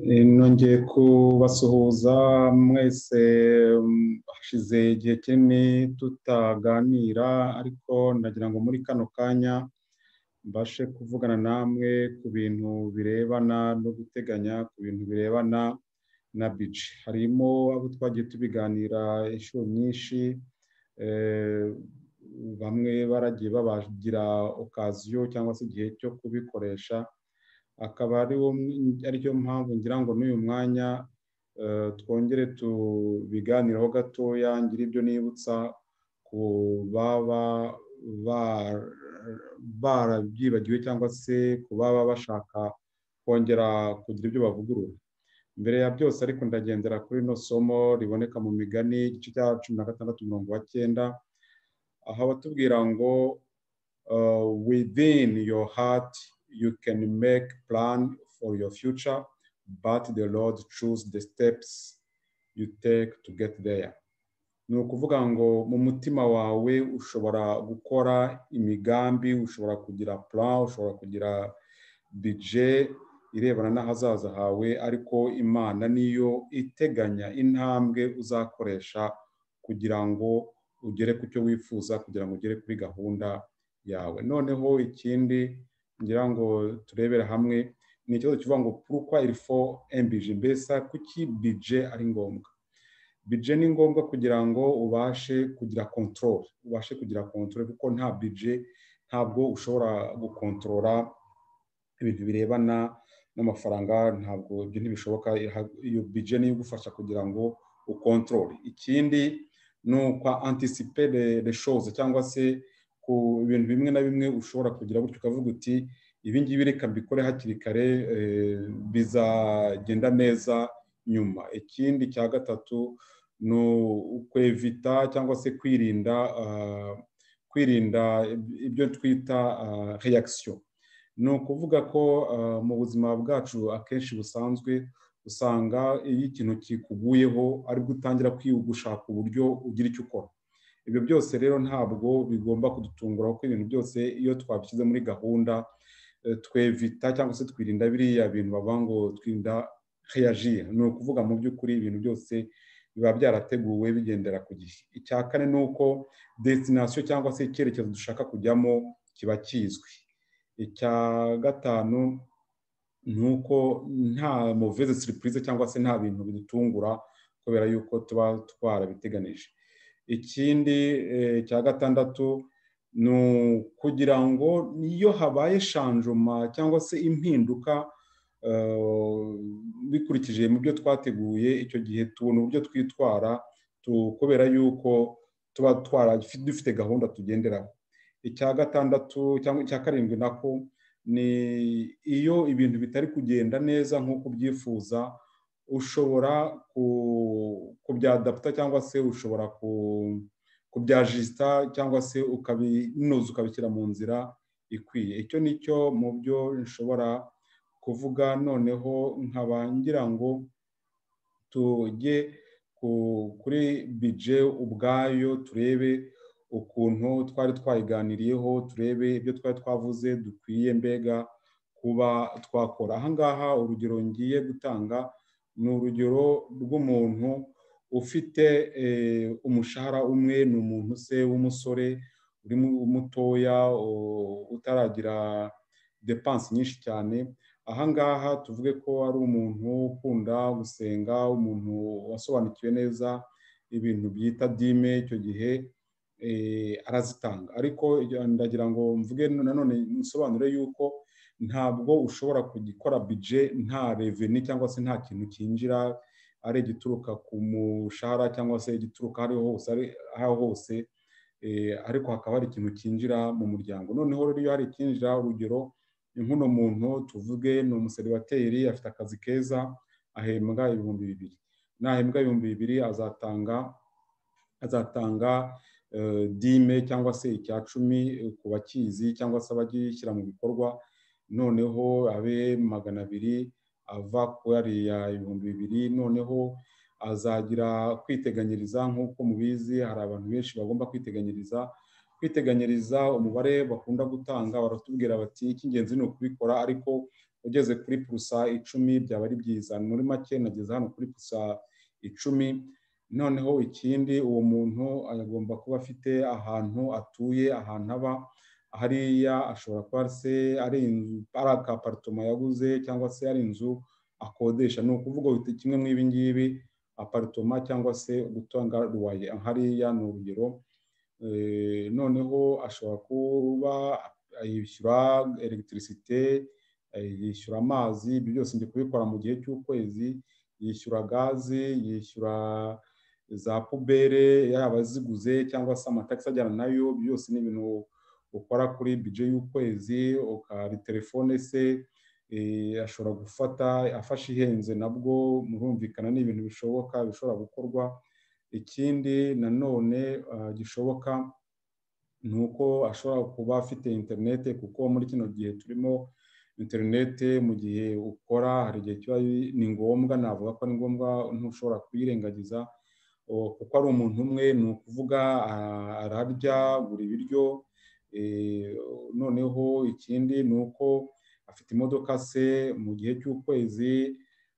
nongeye kubasuhuza mwese. Hashize igihe kinini tutaganira, ariko ndagira ngo muri kano kanya mbashe kuvugana namwe ku bintu birebana no guteganya, ku bintu birebana na budget. Harimo abo twagiye tubiganira inshuro nyinshi, bamwe baragiye babagira okaziyo cyangwa se igihe cyo kubikoresha, akaba ariyo mpamvu ngira ngo n'uyu mwanya twongere tubiganiraho gatoya, ngira ibyo nibutsa ku baba barabyibagiwe cyangwa se ku baba bashaka kongera kugira ibyo bavugurura. Mbere ya byose ariko ndagendera kuri no somo riboneka mu Migani igice cya 16:9, aho batubwira ngo within your heart you can make plan for your future, but the Lord choose the steps you take to get there. Ni ukuvuga ngo mu mutima wawe ushobora gukora imigambi, ushobora kugira plan, ushobora kugira budget irebana n'ahazaza hawe, ariko Imana niyo iteganya intambwe uzakoresha kugira ngo ugere ku cyo wifuza, kugira ngo ugere kuri gahunda yawe. Noneho ikindi ngira ngo turebera hamwe ni ikibazo kivuga ngo pourquoi il faut un budget. Mbese kuki budget ari ngombwa? Budget ni ngombwa kugira ngo ubashe kugira control, kuko nta budget ntabwo ushobora gukontorora ibintu birebana n'amafaranga, ntabwo ibyo ntibishoboka. Iyo budget niyo igufasha kugira ngo ukontorore. Ikindi ni uko anticiper les choses, cyangwa se ku bintu bimwe na bimwe ushobora kugira gutyo ukavuga uti ibi ngibi reka mbikore hakiri kare, bizagenda neza nyuma. Ikindi cya gatatu ni ukwevita cyangwa se kwirinda ibyo twita reaction. Ni ukuvuga ko mu buzima bwacu akenshi busanzwe usanga iyo ikintu kikuguyeho aribwo utangira gushaka uburyo ugira icyo ukora. Ibyo byose rero ntabwo bigomba kudutungura, kuko ibintu byose iyo twabishyize muri gahunda twevita cyangwa se twirinda biriya bintu bavuga ngo twirinda réagir. Ni ukuvuga mu by'ukuri ibintu byose biba byarateguwe bigendera ku gihe. Icya kane ni uko destination cyangwa se icyerekezo dushaka kujyamo kiba kizwi. Icya gatanu ni uko nta mauvaise surprise cyangwa se nta bintu bidutungura kubera yuko tuba twarabiteganije. Ikindi cya gatandatu ni kugira ngo niyo habaye changement cyangwa se impinduka bikurikije mu byo twateguye, icyo gihe tubona uburyo twitwara kubera yuko tuba dufite gahunda tugenderaho. Icya gatandatu cyangwa icya karindwi nako ni iyo ibintu bitari kugenda neza nk'uko ubyifuza, ushobora kubyadapta cyangwa se ushobora kubyajista cyangwa se ukabinoza ukabishyira mu nzira ikwiye. Icyo nicyo mu byo nshobora kuvuga. Noneho nkaba ngira ngo tujye kuri budget ubwayo, turebe ukuntu twari twayiganiriyeho, turebe ibyo twari twavuze dukwiye mbega kuba twakora. Ahangaha urugero ngiye gutanga ni urugero rw'umuntu ufite umushahara umwe. Ni umuntu se w'umusore uri mutoya utaragira dépense nyinshi cyane. Ahangaha tuvuge ko ari umuntu ukunda gusenga, umuntu wasobanukiwe neza ibintu byita dime, icyo gihe arazitanga. Ariko ndagira ngo mvuge nanone nsobanure yuko ntabwo ushobora kugikora budget nta revenue cyangwa se nta kintu cyinjira, ari igituruka ku mushahara cyangwa se igituruka aho hose, ariko hakaba hari ikintu cyinjira mu muryango. Noneho rero iyo hari ikinjira, urugero nk'uno muntu tuvuge ni umuseribateri, afite akazi keza, ahembwa 2,000. Nahembwa 2,000 azatanga dime cyangwa se icya 10 ku bakizi cyangwa se abagishyira mu bikorwa. Noneho abe 200 ava ku yariya 2,000. Noneho azagira kwiteganyiriza. Nk'uko mubizi hari abantu benshi bagomba kwiteganyiriza. kwiteganyiriza umubare bakunda gutanga baratubwira bati icy'ingenzi ni ukubikora, ariko ugeze kuri purusa 10 byaba ari byiza. Muri make nageze hano kuri purusa 10. Noneho ikindi, uwo muntu agomba kuba afite ahantu atuye, ahantu aba. Hariya ashobora kuba se ari akaparitoma yaguze cyangwa se ari inzu akodesha. Ni ukuvuga kimwe mu ibi ngibi, aparitoma cyangwa se gutanga ruwaye. Hariya ni urugero. Noneho ashobora kuba yishyura elegitirisite, yishyura amazi, ibyo byose ndi kubikora mu gihe cy'ukwezi, yishyura gazi, yishyura za pubere yaba ziguze cyangwa se amatagisi ajyana nayo. Byose ni ibintu ukora kuri bije y'ukwezi. Ukari telefone se ashobora gufata afashe ihenze, nabwo murumvikana ni ibintu bishoboka, bishobora gukorwa. Ikindi nanone gishoboka ni uko ashobora kuba afite interinete, kuko muri kino gihe turimo interinete mu gihe ukora hari igihe kiba ni ngombwa, navuga ko ari ngombwa, ntushobora kuyirengagiza kuko ari umuntu umwe. Ni ukuvuga ararya buri biryo. Noneho ikindi ni uko afite imodoka se mu gihe cy'ukwezi.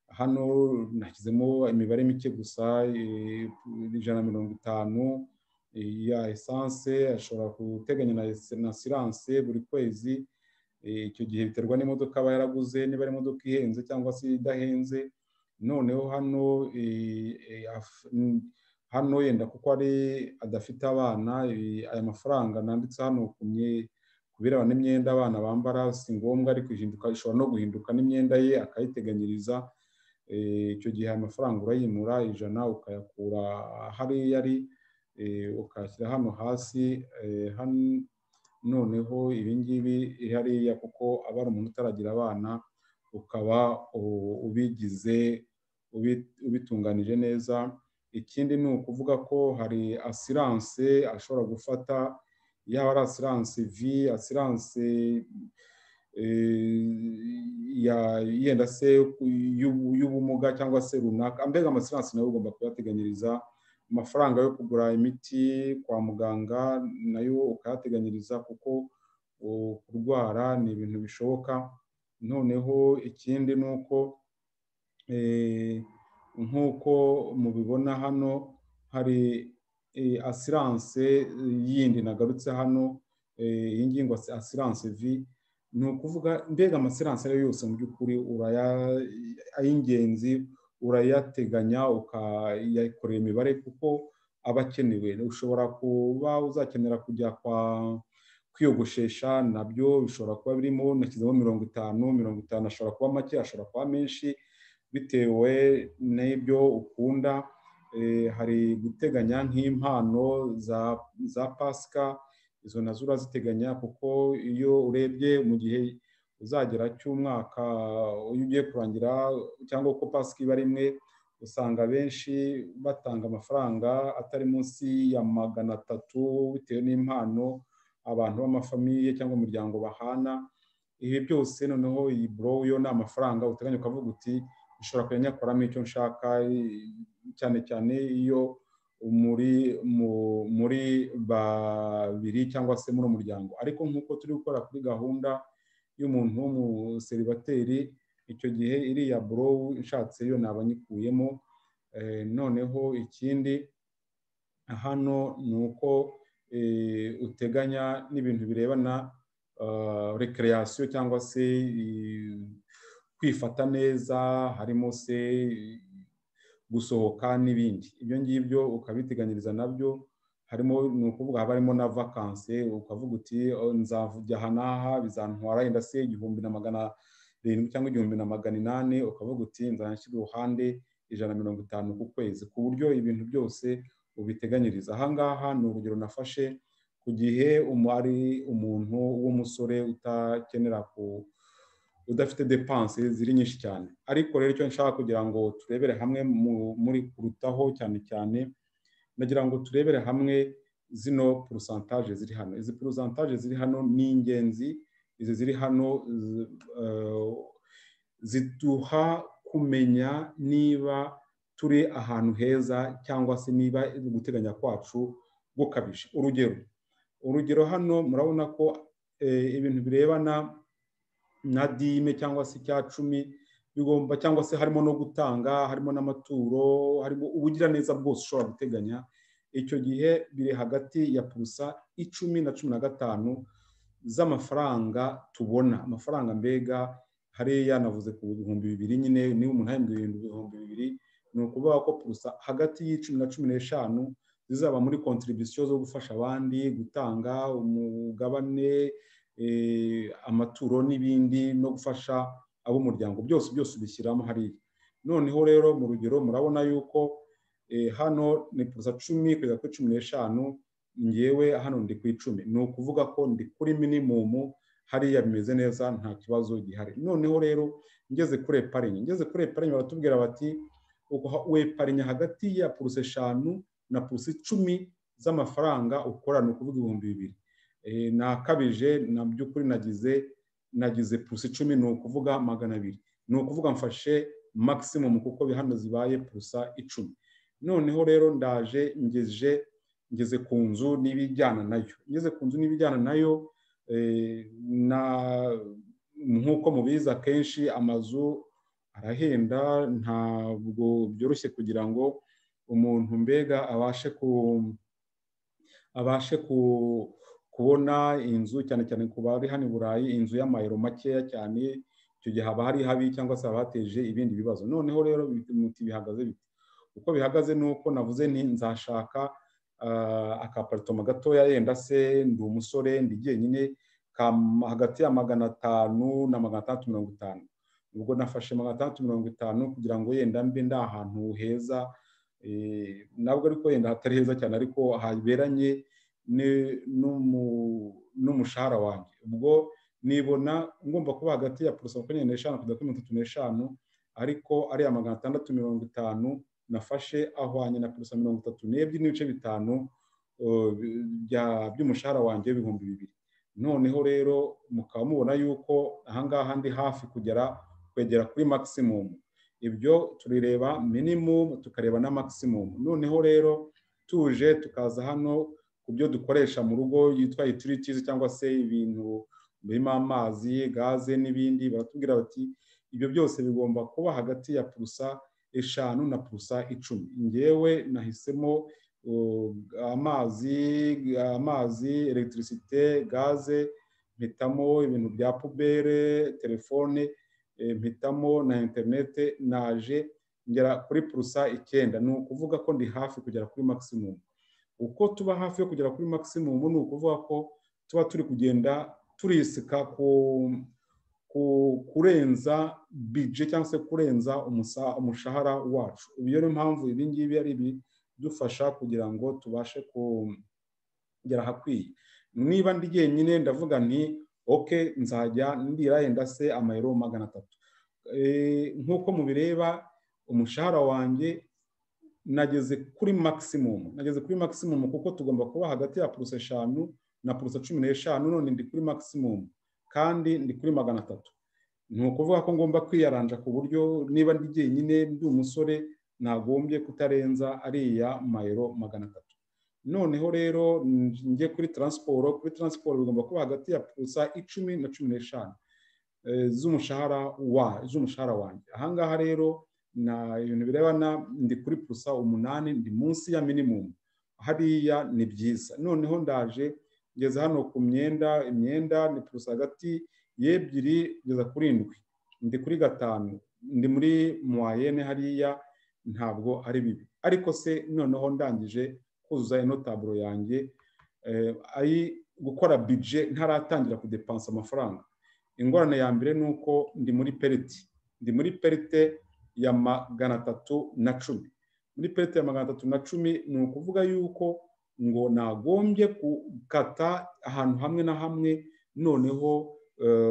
Hano nashyizemo imibare mike gusa, 150 ya esanse. Ashobora guteganya na asiranse buri kwezi. Icyo gihe biterwa n'imodoka aba yaraguze, niba ari imodoka ihenze cyangwa se idahenze. Noneho hano yenda kuko ari adafite abana, aya mafaranga nanditse hano ku birebana n'imyenda abana bambara si ngombwa, ariko ishobora no guhinduka n'imyenda ye akayiteganyiriza. Icyo gihe aya mafaranga urayimura 100 ukayakura hariya ari, ukashyira hano hasi. Noneho ibi ngibi hariya kuko aba ari umuntu utaragira abana, ukaba ubitunganije neza. Ikindi ni ukuvuga ko hari asiranse ashobora gufata, yaba ari asiranse vi, asiranse yenda se y'ubumuga cyangwa se runaka. Mbega amasiranse nayo ugomba kuyateganyiriza. Amafaranga yo kugura imiti kwa muganga nayo ukayateganyiriza, kuko kurwara ni ibintu bishoboka. Noneho ikindi ni uko nk'uko mubibona hano hari asiranse yindi nagarutse hano, iyi ngiyi ngo asiranse vi. Ni ukuvuga mbega amasiranse ariyo yose mu by'ukuri ay'ingenzi urayateganya, ukayakorera imibare kuko aba akenewe. Ushobora kuba uzakenera kujya kwiyogoshesha, nabyo bishobora kuba birimo. Nashyizemo 50 ashobora kuba make, ashobora kuba menshi bitewe n'ibyo ukunda. Hari guteganya nk'impano za Pasika, izo nazo uraziteganya, kuko iyo urebye mu gihe uzagera cy'umwaka iyo ugiye kurangira, cyangwa uko Pasika iba rimwe, usanga benshi batanga amafaranga atari munsi ya 300 bitewe n'impano abantu b'amafamiye cyangwa imiryango bahana. Ibi byose noneho iyi buro yo ni amafaranga uteganya, ukavuga uti ushobora kuyanyakoramo icyo nshaka, cyane cyane iyo muri babiri cyangwa se muri umuryango. Ariko nk'uko turi gukora kuri gahunda y'umuntu w'umuseribateri, icyo gihe iriya buro nshatse yo naba nyikuyemo. Noneho ikindi hano ni uko uteganya n'ibintu birebana recreation cyangwa se kwifata neza, harimo se gusohoka n'ibindi. Ibyo ngibyo ukabiteganyiriza nabyo. Harimo ni ukuvuga haba harimo na vacances, ukavuga uti nzajya aha n'aha bizantwara yenda se 1,700 cyangwa 1,800, ukavuga uti nzashyira uruhande 150 ku kwezi, ku buryo ibintu byose ubiteganyiriza. Aha ngaha ni urugero nafashe ku gihe ari umuntu w'umusore udafite depanse ziri nyinshi cyane. Ariko rero icyo nshaka kugira ngo turebere hamwe muri kurutaho cyane cyane, nagira ngo turebere hamwe zino pourcentage ziri hano. Izi pourcentage ziri hano ni ingenzi. Izi ziri hano ziduha kumenya niba turi ahantu heza cyangwa se niba guteganya kwacu gukabije. Urugero, urugero hano murabona ko ibintu birebana na dime cyangwa se icya cumi bigomba, cyangwa se harimo no gutanga, harimo n'amaturo, harimo ubugiraneza bwose ushobora guteganya, icyo gihe biri hagati ya purusa 10 na 15 z'amafaranga tubona. Amafaranga mbega hariya navuze ku 2,000 nyine, niba umuntu ahembwa 2,000, ni ukuvuga ko purusa hagati y'10 na 15 zizaba muri contribution zo gufasha abandi, gutanga umugabane, amaturo n'ibindi, no gufasha ab'umuryango, byose ubishyiramo hariya. Noneho rero mu rugero murabona yuko hano ni purusa 10 kugeza kuri 15, ngewe hano ndi ku 10. Ni ukuvuga ko ndi kuri minimum, hariya bimeze neza, nta kibazo gihari. Noneho rero ngeze kuri epargne baratubwira bati wepargne hagati ya purusa 5 na purusa 10 z'amafaranga ukora, ni ukuvuga 2,000. Nakabije na by'ukuri nagize purusa 10, ni ukuvuga 200. Ni ukuvuga mfashe maximum kuko bihano zibaye purusa 10. Noneho rero ndaje ngeze ku nzu n'ibijyana nayo. Ngeze ku nzu n'ibijyana nayo, nk'uko mubizi akenshi amazu arahenda, ntabwo byoroshye kugira ngo umuntu mbega abashe kubona inzu, cyane cyane ku bari hano i Burayi, inzu y'amayero makeya cyane. Icyo gihe haba hari habi cyangwa se hateje ibindi bibazo. Noneho rero bihagaze bite? Uko bihagaze ni uko navuze nti nzashaka akaparitoma gatoya, yenda se ndi umusore, ndi jyenyine, hagati ya 500 na 650. Ubwo nafashe 650 kugira ngo yenda mbe ndi ahantu heza, nabwo ariko yenda hatari heza cyane, ariko haberanye n'umushahara wanjye. Ubwo nibona ngomba kuba hagati ya purusa 25 kugeza kuri 35, ariko ari ya 650 nafashe ahwanye na purusa 32.5 by'umushahara wanjye w'ibihumbi 2,000. Noneho rero mukaba mubona yuko ahangaha ndi hafi kwegera kuri maximum. Ibyo turireba minimum tukareba na maximum. Noneho rero tuje tukaza hano ku byo dukoresha mu rugo yitwa utilities, cyangwa se ibintu birimo amazi, gaze n'ibindi. Baratubwira bati ibyo byose bigomba kuba hagati ya purusa 5 na purusa 10. Ngewe nahisemo amazi, electricité, gaze, mpitamo ibintu bya pubere, telefone, mpitamo na internet. Naje ngera kuri purusa 9. Ni ukuvuga ko ndi hafi kugera kuri maximum. Uko tuba hafi yo kugera kuri maximum, ni ukuvuga ko tuba turi kugenda turisika kurenza budget cyangwa se kurenza umushahara wacu. Iyo niyo mpamvu ibi ngibi ari bidufasha kugira ngo tubashe kugera hakwiye. Niba ndi jyenyine ndavuga nti okay, nzajya ndira yenda se amayero 300. Nk'uko mubireba umushahara wanjye nageze kuri maximum, kuko tugomba kuba hagati ya purusa 5 na purusa 15. None ndi kuri maximum kandi ndi kuri 300. Ni ukuvuga ko ngomba kwiyaranja ku buryo niba ndi jyenyine, ndi umusore, nagombye kutarenza ariya mayero 300. Noneho rero njye kuri transport bigomba kuba hagati ya purusa 10 na 15 z'umushahara wanjye. Ahangaha rero na ibintu birebana ndi kuri purusa 8, ndi munsi ya minimum. Hariya ni byiza. Noneho ndaje ngeze hano ku imyenda ni purusa hagati y'2 kugeza kuri 7. Ndi kuri 5, ndi muri moyenne, hariya ntabwo ari bibi. Ariko se noneho ndangije kuzuza ino taburo yanjye, gukora budget ntaratangira kudepansa amafaranga. Ingorane ya mbere ni uko ndi muri perite ya 310. Muri perite ya 310 ni ukuvuga yuko ngo nagombye gukata ahantu hamwe na hamwe, noneho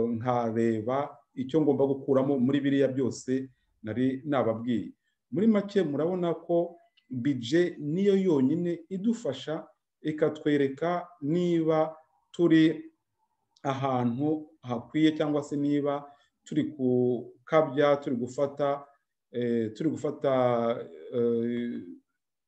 nkareba icyo ngomba gukuramo muri biriya byose nari nababwiye. Muri make murabona ko budget niyo yonyine idufasha ikatwereka niba turi ahantu hakwiye, cyangwa se niba turi kukabya, turi gufata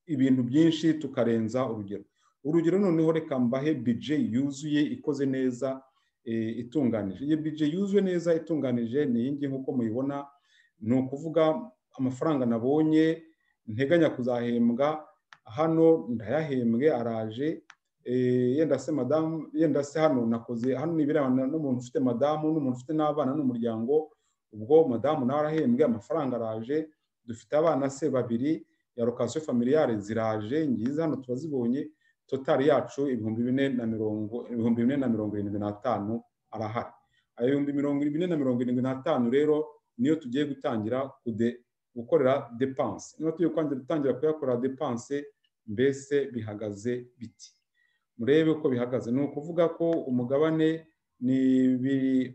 ibintu byinshi tukarenza urugero. urugero noneho reka mbahe budget yuzuye ikoze neza itunganije. Iyi budget yuzuye neza itunganije ni iyi ngiyi nk'uko muyibona, ni ukuvuga amafaranga nabonye nteganya kuzahembwa hano ndayahembwe araje, yenda se madamu, yenda se hano nakoze hano nibirebana n'umuntu ufite madamu n'umuntu ufite n'abana n'umuryango, ubwo madamu nawe arahembwe amafaranga araje, dufite abana se babiri ya location familiale ziraje ngize hano turazibonye, total yacu 475 arahari. Ayo 475 rero niyo tugiye gutangira gukorera dépense. Niyo tugiye gutangira kuyakorera dépense, mbese bihagaze biti. Murebe uko bihagaze, ni ukuvuga ko umugabane ni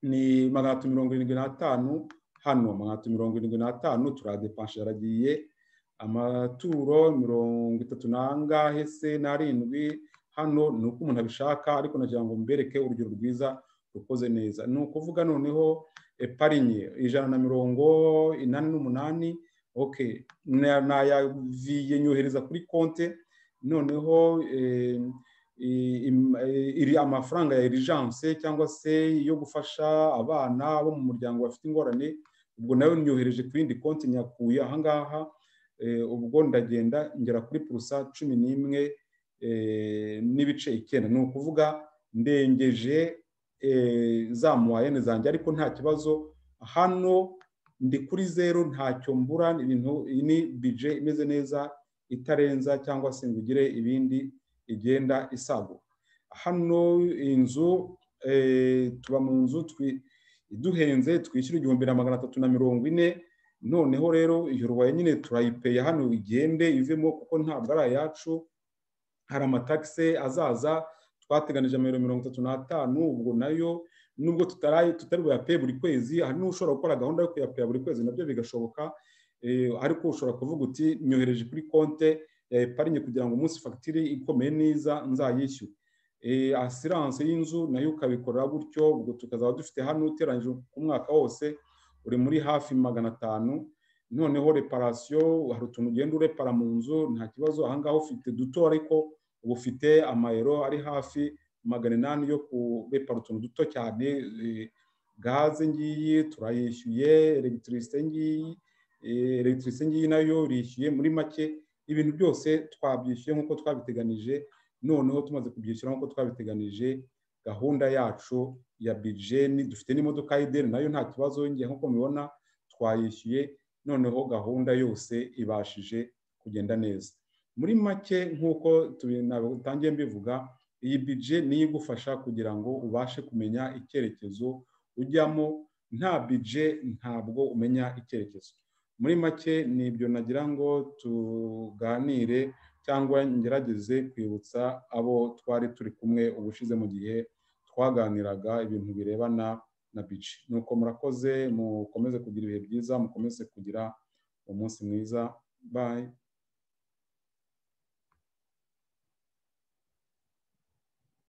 375, hano 375 turadepanse yaragiye, amaturo 30 nangahe se narindwi, hano ni uko umuntu abishaka, ariko nagira ngo mbereke urugero rwiza rukoze neza. Ni ukuvuga noneho epargne 188, okay, nayaviye nyohereza kuri konte, noneho iri amafaranga ya urgence cyangwa se yo gufasha abana bo mu muryango bafite ingorane, ubwo nayo nyohereje ku yindi konti nyakuye ahangaha, ubwo ndagenda ngera kuri purusa 11 n'ibice 9. Ni ukuvuga ndengeje za moyenne zanjye, ariko nta kibazo, hano ndi kuri zero, ntacyo mbura, ibintu ni budget imeze neza itarenza cyangwa se ngugire ibindi igenda isago. Hano inzu tuba mu nzu duhenze twishyura 1340, noneho rero iyo ruwaye nyine turayipeye hano igende ivemo kuko ntabwo ari ayacu, hari amataxe azaza twateganije $35, ubwo nayo nubwo tutari buyape buri kwezi, hari n'ushobora gukora gahunda yo kuyape buri kwezi, nabyo bigashoboka, ariko ushobora kuvuga uti nyohereje kuri konte ya epargne kugira ngo umunsi facture ikomeye neza nzayishyure. Assurance y'inzu nayo ukabikorera gutyo, ubwo tukazaba dufite hano uteranyije ku mwaka wose uri muri hafi 500. Noneho reparation, hari utuntu ugenda urepara mu nzu nta kibazo, ahangaha ufite duto, ariko ubu ufite amayero ari hafi 800 yo kurepara utuntu duto cyane. Gaze ngiyi turayishyuye, electricité ngiyi nayo rishyuye, muri make ibintu byose twabyishyuye nk'uko twabiteganije. Noneho tumaze kubyishyura nk'uko twabiteganije, gahunda yacu ya budget dufite n'imodoka y'ideni nayo nta kibazo, ngiye nk'uko mubibona twayishyuye, noneho gahunda yose ibashije kugenda neza. Muri make nk'uko tutangiye mbivuga, iyi budget niyo igufasha kugira ngo ubashe kumenya icyerekezo ujyamo, nta budget ntabwo umenya icyerekezo. Muri make nibyo nagira ngo tuganire cyangwa ngerageze kwibutsa abo twari turi kumwe ubushize mu gihe twaganiraga ibintu birebana na budget. Nuko murakoze, mukomeze kugira ibihe byiza, mukomeze kugira umunsi mwiza. Bye.